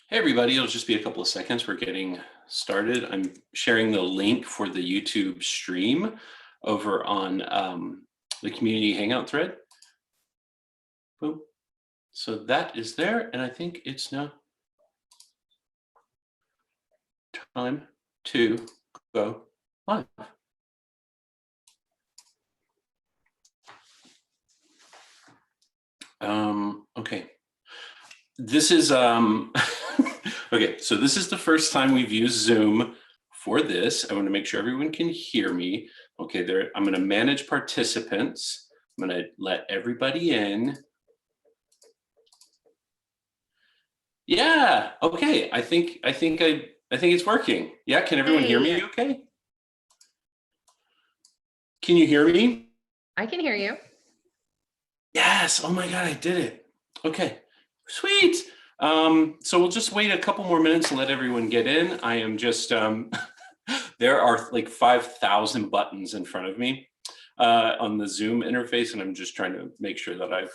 Hey everybody, it'll just be a couple of seconds. We're getting started. I'm sharing the link for the YouTube stream over on the community Hangout thread. Boom. So that is there, and I think it's now time to go live. Okay. This is okay, so this is the first time we've used Zoom for this. I want to make sure everyone can hear me. Okay, there I'm going to manage participants. I'm going to let everybody in. Yeah, okay. I think it's working. Yeah, can everyone hear me okay? Can you hear me? I can hear you. Yes. Oh my God, I did it. Okay. Sweet. So we'll just wait a couple more minutes and let everyone get in. I am just there are like 5,000 buttons in front of me on the Zoom interface, and I'm just trying to make sure that I've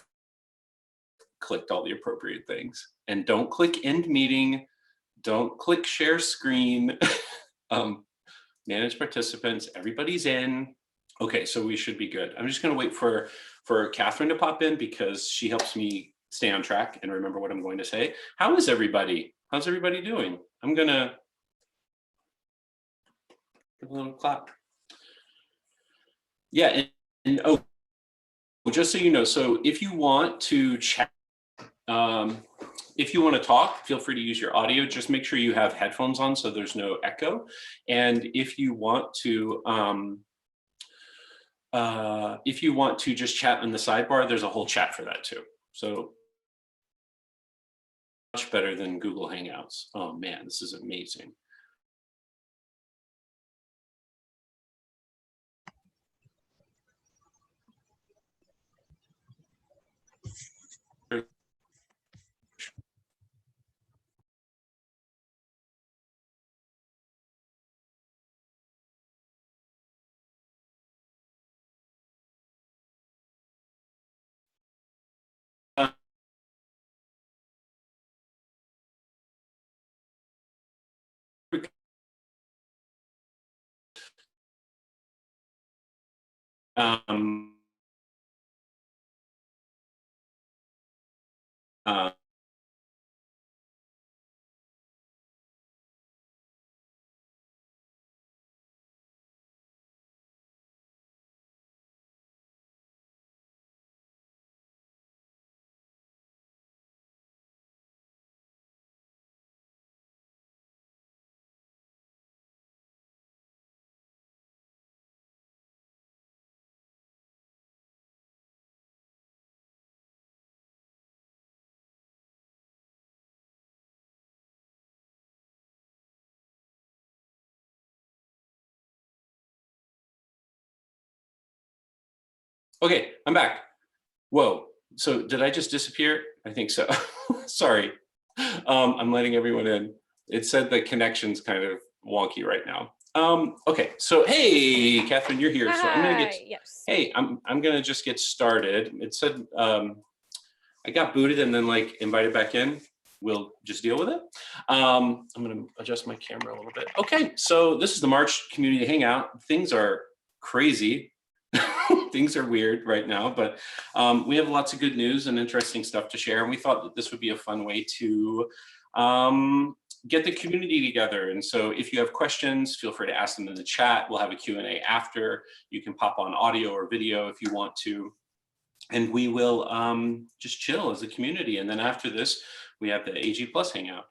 clicked all the appropriate things. And don't click end meeting, don't click share screen. Manage participants, everybody's in. Okay, so we should be good. I'm just gonna wait for Catherine to pop in because she helps me stay on track and remember what I'm going to say. How is everybody? How's everybody doing? I'm gonna give a little clap. Yeah, and oh, just so you know, so if you want to chat, if you want to talk, feel free to use your audio. Just make sure you have headphones on so there's no echo. And if you want to just chat in the sidebar, there's a whole chat for that too. So much better than Google Hangouts. Oh man, this is amazing. Um, uh, okay, I'm back. Whoa, so did I just disappear? I think so. Sorry. I'm letting everyone in. It said the connection's kind of wonky right now. Okay, so hey, Catherine, you're here. So I'm gonna get. Yes. Hey, I'm gonna just get started. It said I got booted and then like invited back in. We'll just deal with it. I'm gonna adjust my camera a little bit. Okay, so this is the March Community Hangout. Things are crazy. Things are weird right now, but we have lots of good news and interesting stuff to share. And we thought that this would be a fun way to get the community together. And so if you have questions, feel free to ask them in the chat. We'll have a Q&A after. You can pop on audio or video if you want to. And we will just chill as a community. And then after this, we have the AG Plus Hangout.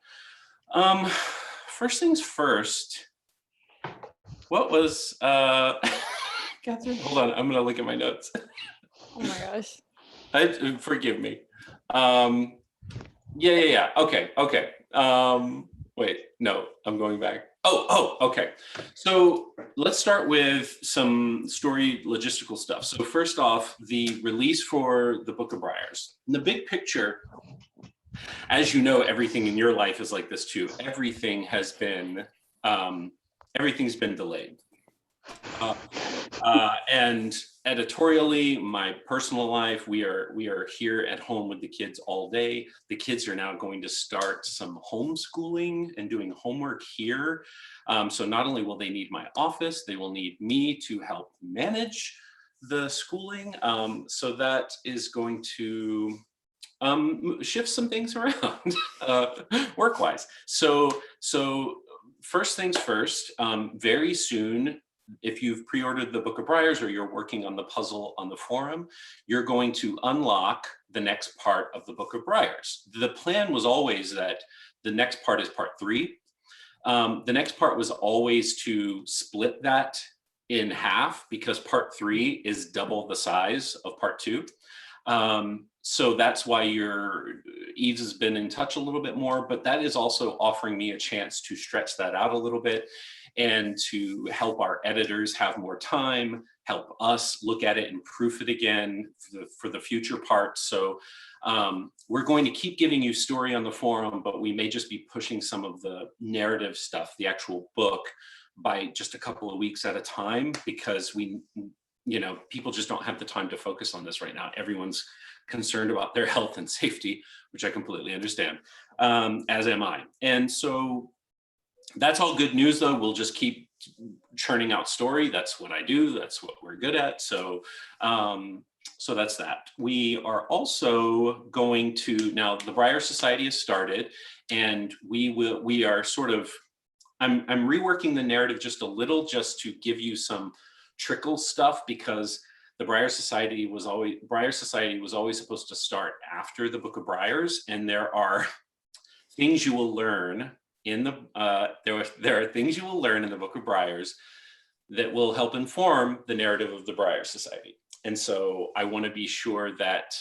First things first, what was, Catherine, hold on, I'm gonna look at my notes. Oh my gosh. Forgive me. Yeah. Okay. Wait, no, I'm going back. Oh, okay. So let's start with some story logistical stuff. So first off, the release for the Book of Briars. In the big picture, as you know, everything in your life is like this too. Everything has been, everything's been delayed. Uh, and editorially, my personal life, we are here at home with the kids all day. The kids are now going to start some homeschooling and doing homework here. So not only will they need my office, they will need me to help manage the schooling. So that is going to shift some things around work-wise. So first things first, very soon, if you've pre-ordered the Book of Briars or you're working on the puzzle on the forum, you're going to unlock the next part of the Book of Briars. The plan was always that the next part is part 3. The next part was always to split that in half because part 3 is double the size of part 2. So that's why Eves has been in touch a little bit more, but that is also offering me a chance to stretch that out a little bit and to help our editors have more time, help us look at it and proof it again for the future parts. So we're going to keep giving you story on the forum, but we may just be pushing some of the narrative stuff, the actual book, by just a couple of weeks at a time because people just don't have the time to focus on this right now. Everyone's concerned about their health and safety, which I completely understand, as am I. And so that's all good news, though. We'll just keep churning out story. That's what I do. That's what we're good at. So that's that. We are also going to, now the Briar Society has started, and we are sort of, I'm reworking the narrative just a little, just to give you some trickle stuff, because the Briar Society was always supposed to start after the Book of Briars, and there are things you will learn in the there are things you will learn in the Book of Briars that will help inform the narrative of the Briar Society. And so I want to be sure that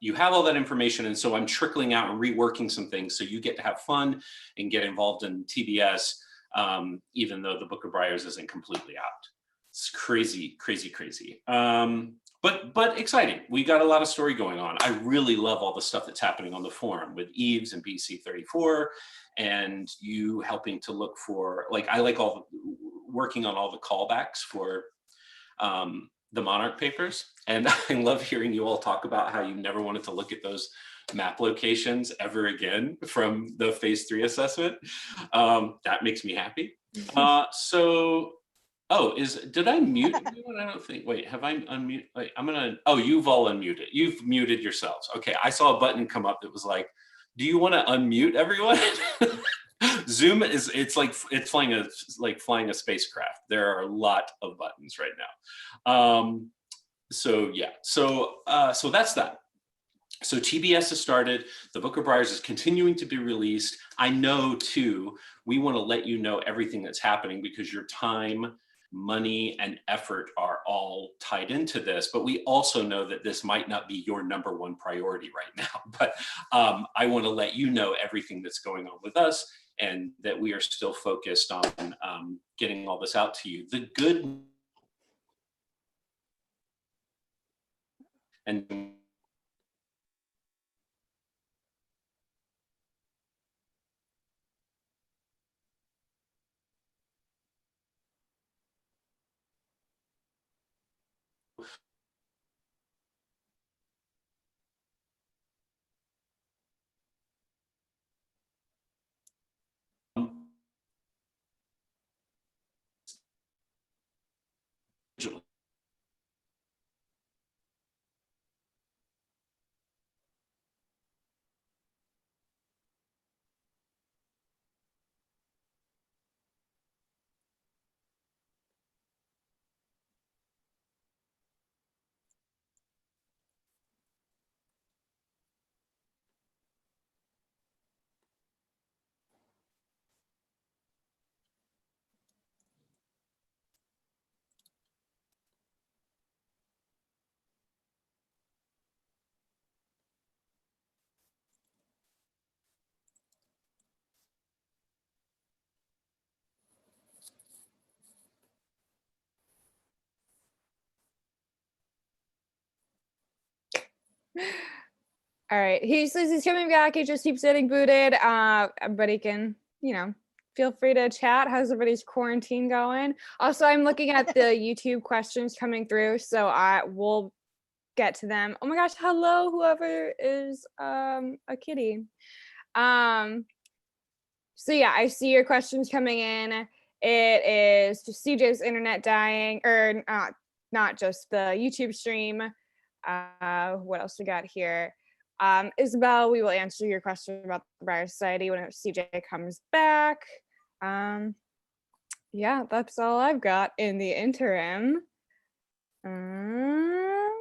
you have all that information. And so I'm trickling out and reworking some things so you get to have fun and get involved in TBS, even though the Book of Briars isn't completely out. It's crazy, crazy, crazy. But exciting. We got a lot of story going on. I really love all the stuff that's happening on the forum with Eves and BC 34, and you helping to look for, I like working on all the callbacks for the Monarch papers. And I love hearing you all talk about how you never wanted to look at those map locations ever again from the phase 3 assessment. That makes me happy. Did I mute anyone? I don't think, wait, have I unmuted? Wait, you've all unmuted. You've muted yourselves. Okay, I saw a button come up that was like, do you want to unmute everyone? Zoom it's flying a spacecraft. There are a lot of buttons right now. So that's that. So TBS has started. The Book of Briars is continuing to be released. I know too, we want to let you know everything that's happening because your time, money, and effort are all tied into this, but we also know that this might not be your number one priority right now. But I want to let you know everything that's going on with us and that we are still focused on getting all this out to you. The good and All right. He says he's coming back. He just keeps getting booted. Everybody can, feel free to chat. How's everybody's quarantine going? Also, I'm looking at the YouTube questions coming through, so I will get to them. Oh my gosh, hello, whoever is a kitty. So yeah, I see your questions coming in. It is just CJ's internet dying, or not just the YouTube stream. What else we got here? Isabel, we will answer your question about the Briar Society when CJ comes back. Yeah, that's all I've got in the interim. Oh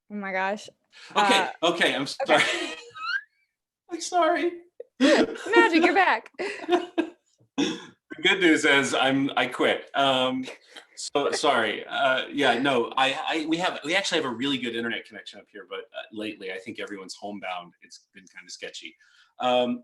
my gosh. Okay, I'm sorry. Okay. I'm sorry. Magic, you're back. The good news is I quit. So sorry. Yeah, no, we actually have a really good internet connection up here, but lately I think everyone's homebound. It's been kind of sketchy.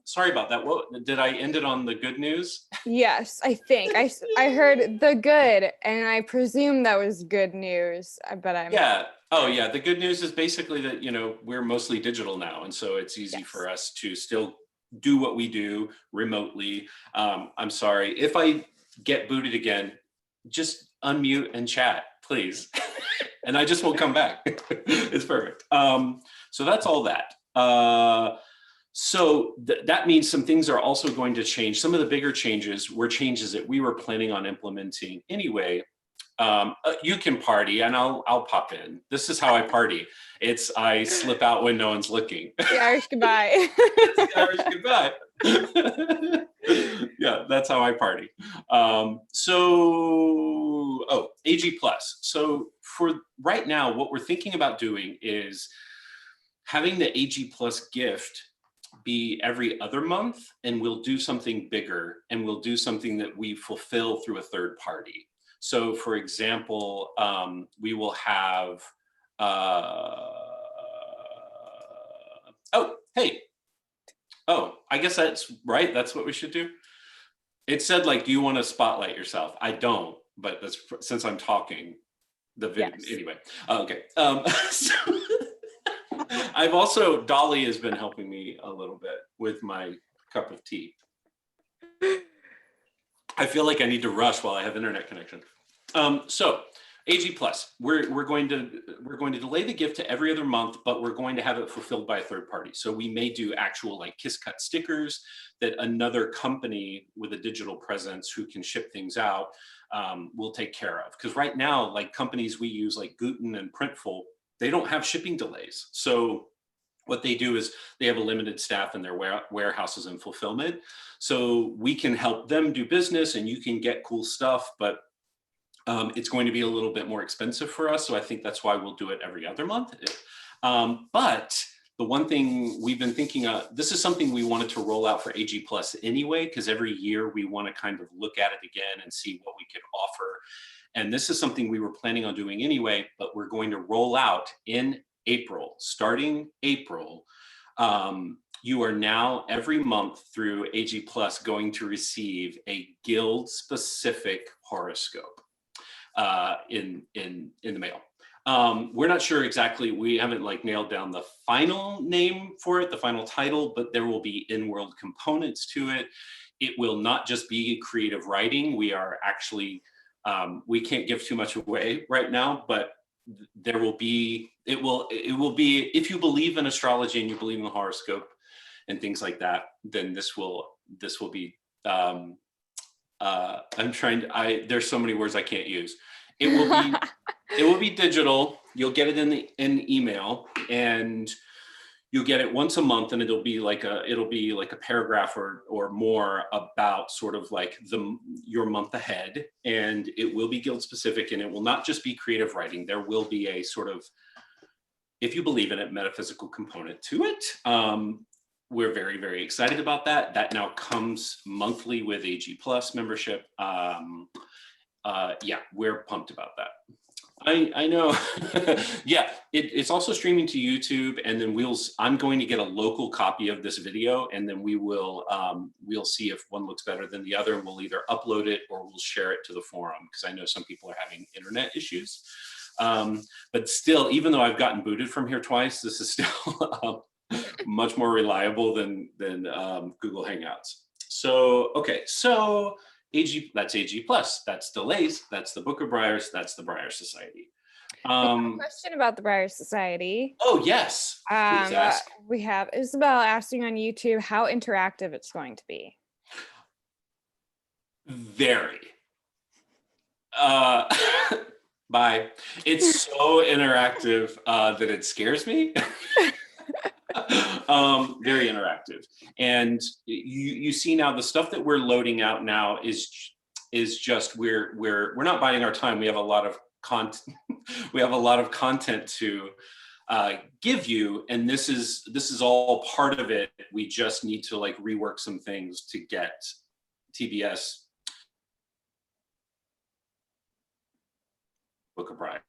Sorry about that. What did I end it on the good news? Yes, I think I heard the good, and I presume that was good news. But I'm Yeah. Oh yeah. The good news is basically that we're mostly digital now, and so it's easy for us to still do what we do remotely. I'm sorry if I get booted again. Just unmute and chat, please. And I just won't come back. It's perfect. So that's all that. So that means some things are also going to change. Some of the bigger changes were changes that we were planning on implementing anyway. You can party, and I'll pop in. This is how I party. I slip out when no one's looking. the Irish goodbye. It's the Irish goodbye. Yeah, that's how I party. AG Plus. So for right now, what we're thinking about doing is having the AG Plus gift be every other month, and we'll do something bigger, and we'll do something that we fulfill through a third party. So for example, we will have, I guess that's right. That's what we should do. It said, like, do you want to spotlight yourself? I don't, but that's since I'm talking the video anyway. Okay. So I've also, Dolly has been helping me a little bit with my cup of tea. I feel like I need to rush while I have internet connection. So AG Plus, we're going to delay the gift to every other month, but we're going to have it fulfilled by a third party. So we may do actual like Kiss Cut stickers that another company with a digital presence who can ship things out will take care of. Because right now, like companies we use like Guten and Printful, they don't have shipping delays. So what they do is they have a limited staff in their warehouses and fulfillment. So we can help them do business, and you can get cool stuff, but it's going to be a little bit more expensive for us. So I think that's why we'll do it every other month. But the one thing we've been thinking of, this is something we wanted to roll out for AG Plus anyway, because every year we want to kind of look at it again and see what we could offer. And this is something we were planning on doing anyway, but we're going to roll out in April, starting April. You are now every month through AG Plus going to receive a guild specific horoscope in the mail. We're not sure exactly, we haven't like nailed down the final name for it, the final title, but there will be in-world components to it. It will not just be creative writing. We are actually, we can't give too much away right now, but there will be, it will be, if you believe in astrology and you believe in the horoscope and things like that, then this will be, there's so many words I can't use. It will be digital. You'll get it in email, and you'll get it once a month, and it'll be like a paragraph or more about sort of like your month ahead, and it will be guild specific, and it will not just be creative writing. There will be a sort of, if you believe in it, metaphysical component to it. We're very, very excited about that. That now comes monthly with AG Plus membership. Yeah, we're pumped about that. I know. Yeah, it's also streaming to YouTube, and then I'm going to get a local copy of this video, and then we'll see if one looks better than the other, and we'll either upload it or we'll share it to the forum, because I know some people are having internet issues. But still, even though I've gotten booted from here twice, this is still much more reliable than Google Hangouts. So, okay, so that's AG plus, that's delays, that's the Book of Briars, that's the Briar Society. I have a question about the Briar Society. Oh yes, please ask. We have Isabel asking on YouTube how interactive it's going to be. Very. Bye. It's so interactive that it scares me. Very interactive, and you see now the stuff that we're loading out now is just we're not biding our time. We have a lot of content. We have a lot of content to give you, and this is all part of it. We just need to like rework some things to get TBS Book of Briar.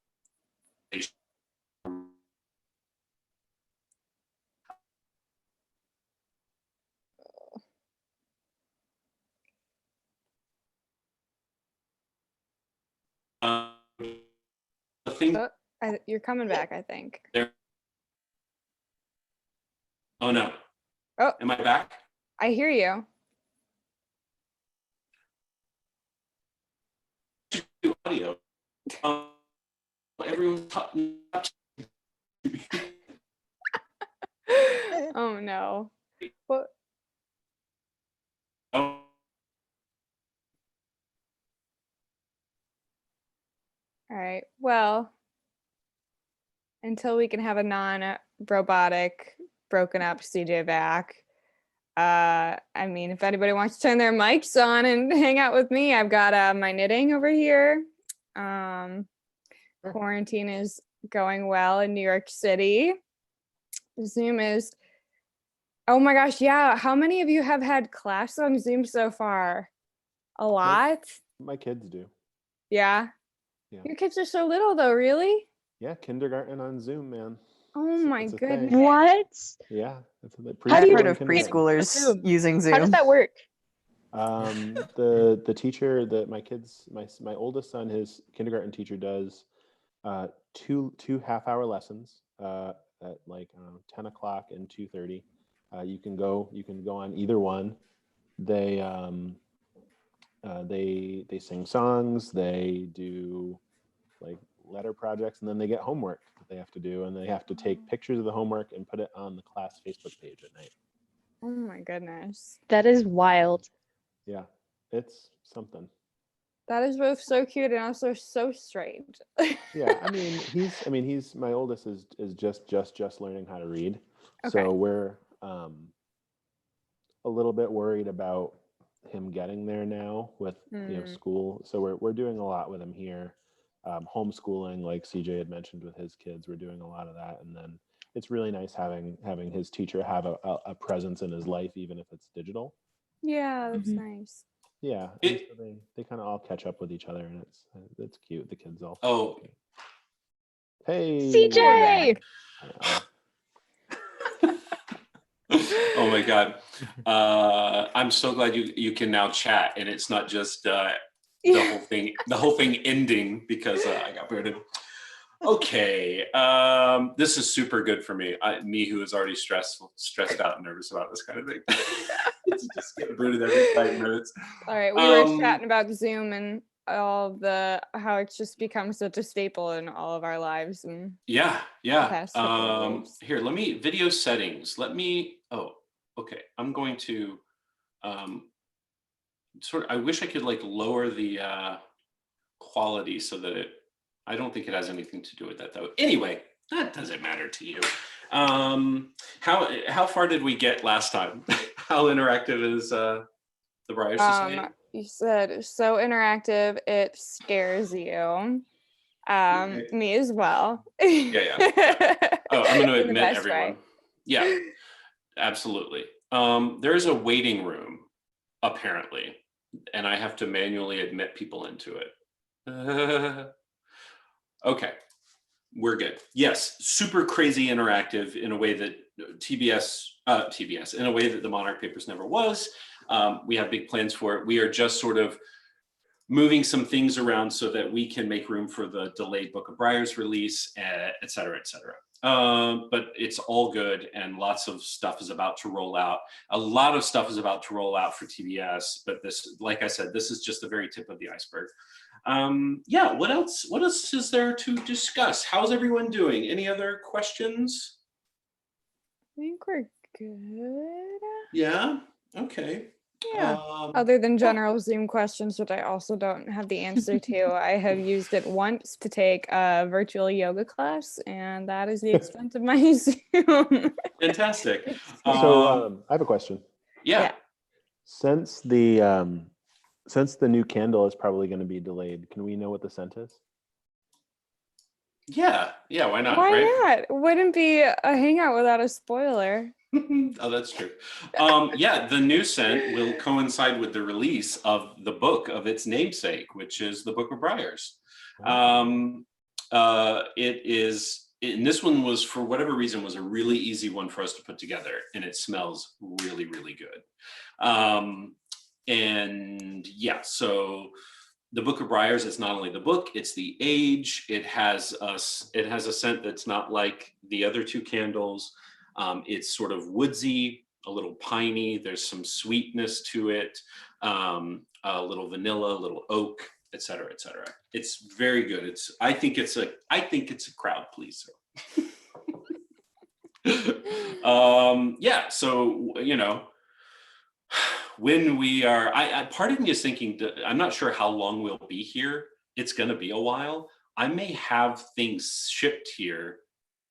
The thing You're coming back, I think. there. Oh no. Oh, am I back? I hear you. Audio. Everyone's talking. Oh no. What? Oh. All right. Well, until we can have a non-robotic, broken up CJ back. I mean, if anybody wants to turn their mics on and hang out with me, I've got my knitting over here. Quarantine is going well in New York City. Zoom is, oh my gosh, yeah. How many of you have had class on Zoom so far? A lot? My kids do. Yeah. Yeah. Your kids are so little though, really? Yeah, kindergarten on Zoom, man. Oh my it's a goodness. thing. What? Yeah, that's what How do you preschool heard and of kindergarten. preschoolers Zoom. using Zoom? How does that work? The teacher that my oldest son, his kindergarten teacher does two half-hour lessons at like 10 o'clock and 2:30. You can go on either one. They sing songs, they do like letter projects, and then they get homework that they have to do, and they have to take pictures of the homework and put it on the class Facebook page at night. Oh my goodness. That is wild. Yeah, it's something. That is both so cute and also so strange. Yeah, I mean he's my oldest is just learning how to read. Okay. So we're a little bit worried about him getting there now with school. So we're doing a lot with him here. Homeschooling, like CJ had mentioned with his kids, we're doing a lot of that, and then it's really nice having his teacher have a presence in his life, even if it's digital. Yeah, that's nice. Yeah, so they kind of all catch up with each other, and it's cute. The kids all. Oh, hey, CJ! Oh my God. I'm so glad you can now chat, and it's not just the whole thing ending because I got booted. Okay, this is super good for me. Me who is already stressed out and nervous about this kind of thing. It's just getting booted every 5 minutes. All right, we were chatting about Zoom and all how it's just become such a staple in all of our lives. And yeah. past couple of weeks. Here, let me video settings. Oh, okay. I'm going to I wish I could like lower the quality so that I don't think it has anything to do with that though. Anyway, that doesn't matter to you. How far did we get last time? How interactive is the Briar Society? You said so interactive, it scares you. Okay. Me as well. Yeah. Oh, I'm going to In the admit best everyone. way. Yeah, absolutely. There's a waiting room, apparently, and I have to manually admit people into it. Okay, we're good. Yes, super crazy interactive in a way that TBS, in a way that the Monarch Papers never was. We have big plans for it. We are just sort of moving some things around so that we can make room for the delayed Book of Briars release, et cetera, et cetera. but it's all good, and lots of stuff is about to roll out. A lot of stuff is about to roll out for TBS, but this, like I said, this is just the very tip of the iceberg. Yeah, what else? What else is there to discuss? How's everyone doing? Any other questions? I think we're good. Yeah. Okay. Yeah. Other than general Zoom questions, which I also don't have the answer to, I have used it once to take a virtual yoga class, and that is the extent of my Zoom. Fantastic. So I have a question. Yeah. Since the new candle is probably going to be delayed, can we know what the scent is? Yeah. Why not? Why right? not? Wouldn't be a hangout without a spoiler. Oh, that's true. Yeah, the new scent will coincide with the release of the book of its namesake, which is the Book of Briars. And this one was, for whatever reason, was a really easy one for us to put together, and it smells really, really good. And yeah, so the Book of Briars is not only the book, it's the age. It has a scent that's not like the other two candles. It's sort of woodsy, a little piney. There's some sweetness to it, a little vanilla, a little oak, et cetera, et cetera. It's very good. I think it's a crowd pleaser. Yeah. So, when we are, part of me is thinking, I'm not sure how long we'll be here. It's going to be a while. I may have things shipped here,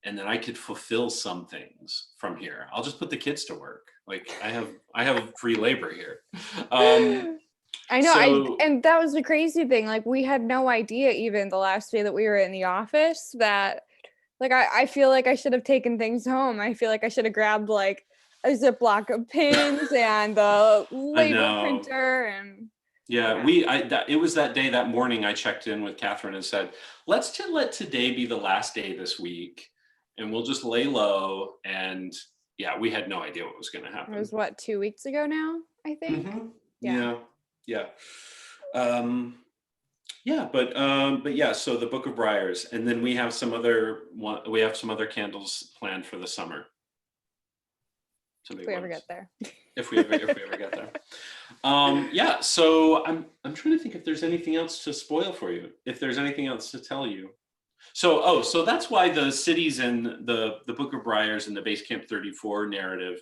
and then I could fulfill some things from here. I'll just put the kids to work. Like I have free labor here. I know. And that was the crazy thing. Like we had no idea even the last day that we were in the office that, like, I feel like I should have taken things home. I feel like I should have grabbed like a Ziploc of pins and the label printer and. Yeah, it was that day, that morning, I checked in with Catherine and said, let's let today be the last day this week, and we'll just lay low. And yeah, we had no idea what was going to happen. It was 2 weeks ago now, I think. Mm-hmm. Yeah. But yeah, so the Book of Briars, and then we have some other candles planned for the summer. If we ever get there. If we ever get there. Yeah, so I'm trying to think if there's anything else to spoil for you, if there's anything else to tell you. So that's why the cities in the Book of Briars and the Base Camp 34 narrative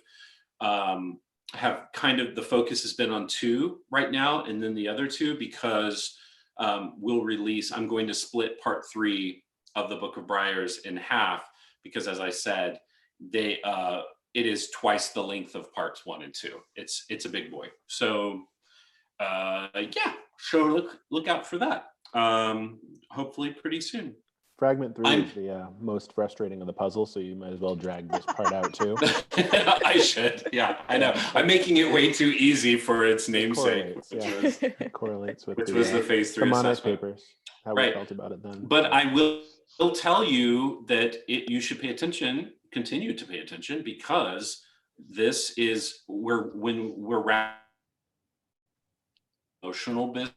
have kind of, the focus has been on 2 right now, and then the other 2, because I'm going to split part 3 of the Book of Briars in half, because as I said, it is twice the length of parts 1 and 2. It's a big boy. So yeah, look out for that. Hopefully pretty soon. Fragment 3 is the most frustrating of the puzzle, so you might as well drag this part out too. I should. Yeah, I know. I'm making it way too easy for its namesake. It correlates with which was the phase 3 assessment. Papers. How we felt about it then. But I will tell you that you should pay attention. Continue to pay attention, because this is when we're emotional business.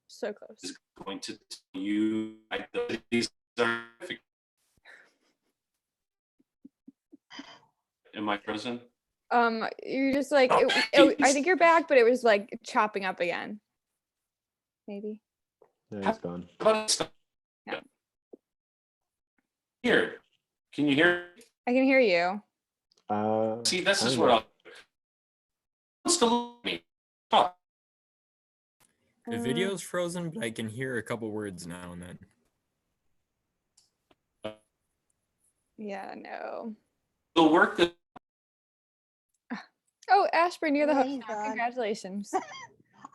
So close. Is going to tell you these are. Am I frozen? You're just like I think you're back, but it was like chopping up again. Maybe. Yeah, it's gone. Yeah. Here, can you hear? I can hear you. See, this is what wants to look at me. Talk. The video's frozen, but I can hear a couple words now and then. Yeah, no. The work that. Oh, Ashburn, you're the host now. Congratulations.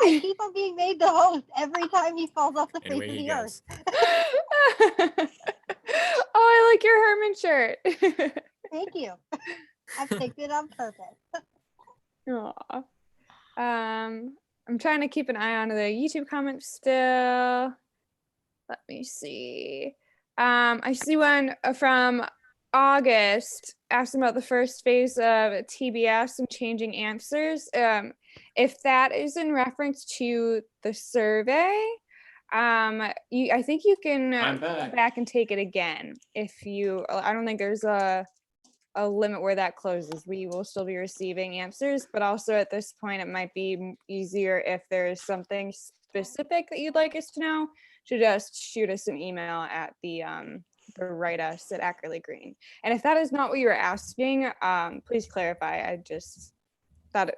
I keep on being made the host every time he falls off the face of the earth. Oh, I like your Herman shirt. Thank you. I picked it on purpose. Aw. I'm trying to keep an eye on the YouTube comments still. Let me see. I see one from August asking about the first phase of TBS and changing answers. If that is in reference to the survey, I think you can I'm go back. back and take it again if you. I don't think there's a limit where that closes. We will still be receiving answers, but also at this point, it might be easier if there's something specific that you'd like us to know to just shoot us an email at the write us at Accurately Green. And if that is not what you're asking, please clarify. I just thought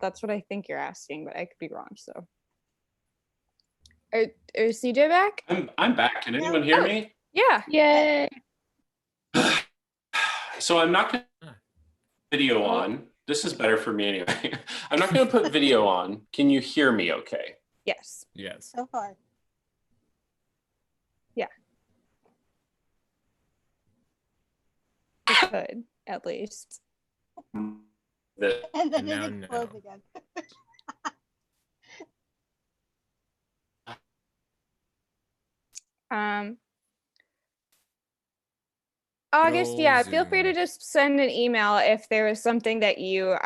that's what I think you're asking, but I could be wrong. So, is CJ back? I'm back. Can anyone hear me? Yeah. Yay. So I'm not going to put video on. This is better for me anyway. I'm not going to put video on. Can you hear me okay? Yes. Yes. So far. We could, at least. The- And then And it now explodes no. again. August, Roll yeah, feel free to Zoom. just send an email if there is something that you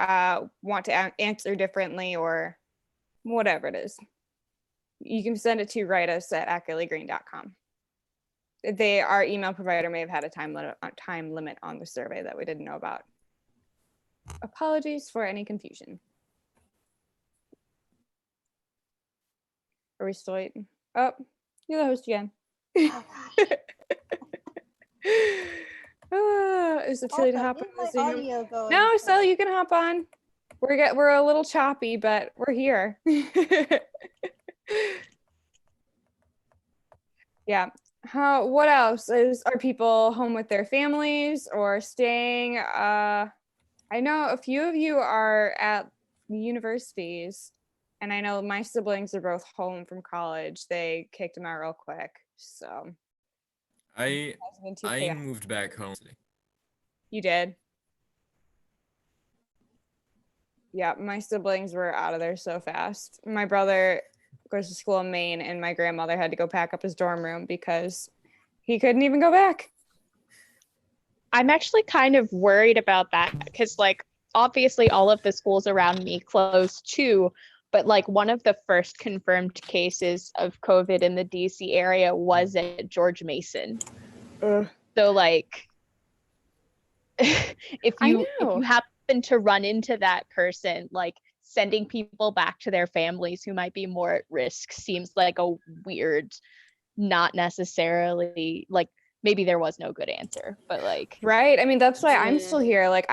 want to answer differently or whatever it is. You can send it to write us at accuratelygreen.com. Our email provider may have had a time limit on the survey that we didn't know about. Apologies for any confusion. Are we still waiting? Oh, you're the host again. Oh gosh. Is it too late to Also, hop on is the my Zoom? audio going? No, Sally, you can hop on. We're a little choppy, but we're here. Yeah. What else are people home with their families or staying? I know a few of you are at universities, and I know my siblings are both home from college. They kicked them out real quick, so I hasn't been too I chaotic. moved back home. You did? Yeah, my siblings were out of there so fast. My brother goes to school in Maine, and my grandmother had to go pack up his dorm room because he couldn't even go back. I'm actually kind of worried about that because, like, obviously all of the schools around me closed too, but like one of the first confirmed cases of COVID in the DC area was at George Mason. Ugh. So like if I you know. happen to run into that person, like sending people back to their families who might be more at risk seems like a weird, not necessarily like maybe there was no good answer, but like Right? I mean, that's why I'm still here. Like,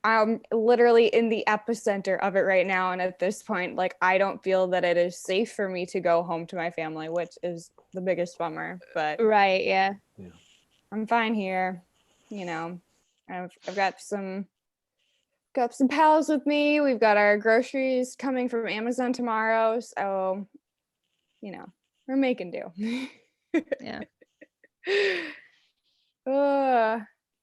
I'm literally in the epicenter of it right now. And at this point, like, I don't feel that it is safe for me to go home to my family, which is the biggest bummer. But right, yeah. I'm fine here. You know, I've got some pals with me. We've got our groceries coming from Amazon tomorrow. So, you know, we're making do. Yeah.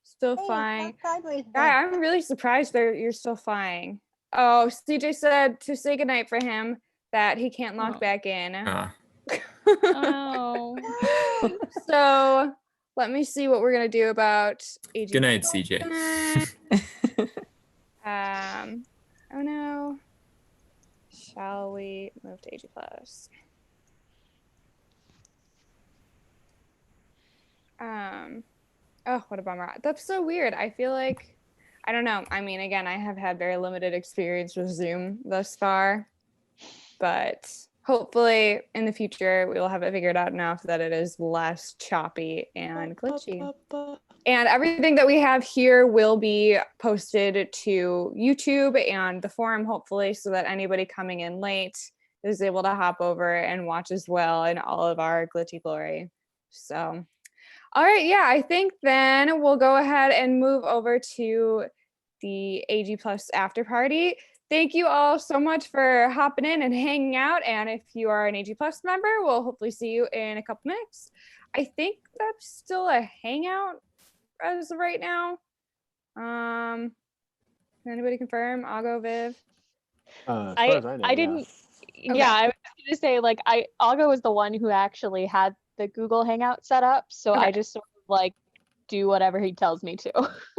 Still Hey, flying. it's not sideways. I'm really surprised you're still flying. Oh, CJ said to say goodnight for him that he can't log Oh. back in. Oh. So let me see what we're gonna do about AG. Good night, CJ. Oh no. Shall we move to AG Plus? Oh, what a bummer. That's so weird. I feel like, I don't know. I mean, again, I have had very limited experience with Zoom thus far, but hopefully in the future we will have it figured out enough that it is less choppy and glitchy. And everything that we have here will be posted to YouTube and the forum, hopefully, so that anybody coming in late is able to hop over and watch as well in all of our glitchy glory. So, all right, yeah, I think then we'll go ahead and move over to the AG Plus after party. Thank you all so much for hopping in and hanging out. And if you are an AG Plus member, we'll hopefully see you in a couple minutes. I think that's still a hangout as of right now. Can anybody confirm? Ago, Viv? As far as I know, I didn't Okay. yeah, I was gonna say like Algo was the one who actually had the Google Hangout set up, so Okay. I just sort of like do whatever he tells me to.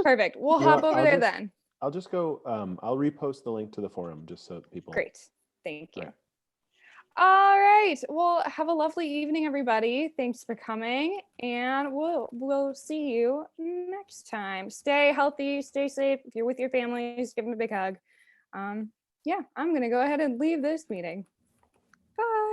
Perfect. We'll You know hop what, over I'll there just- then. I'll just go. I'll repost the link to the forum just so people. Great. Thank you. Right. All right. Well, have a lovely evening, everybody. Thanks for coming, and we'll see you next time. Stay healthy, stay safe. If you're with your families, give them a big hug. Yeah, I'm gonna go ahead and leave this meeting. Bye.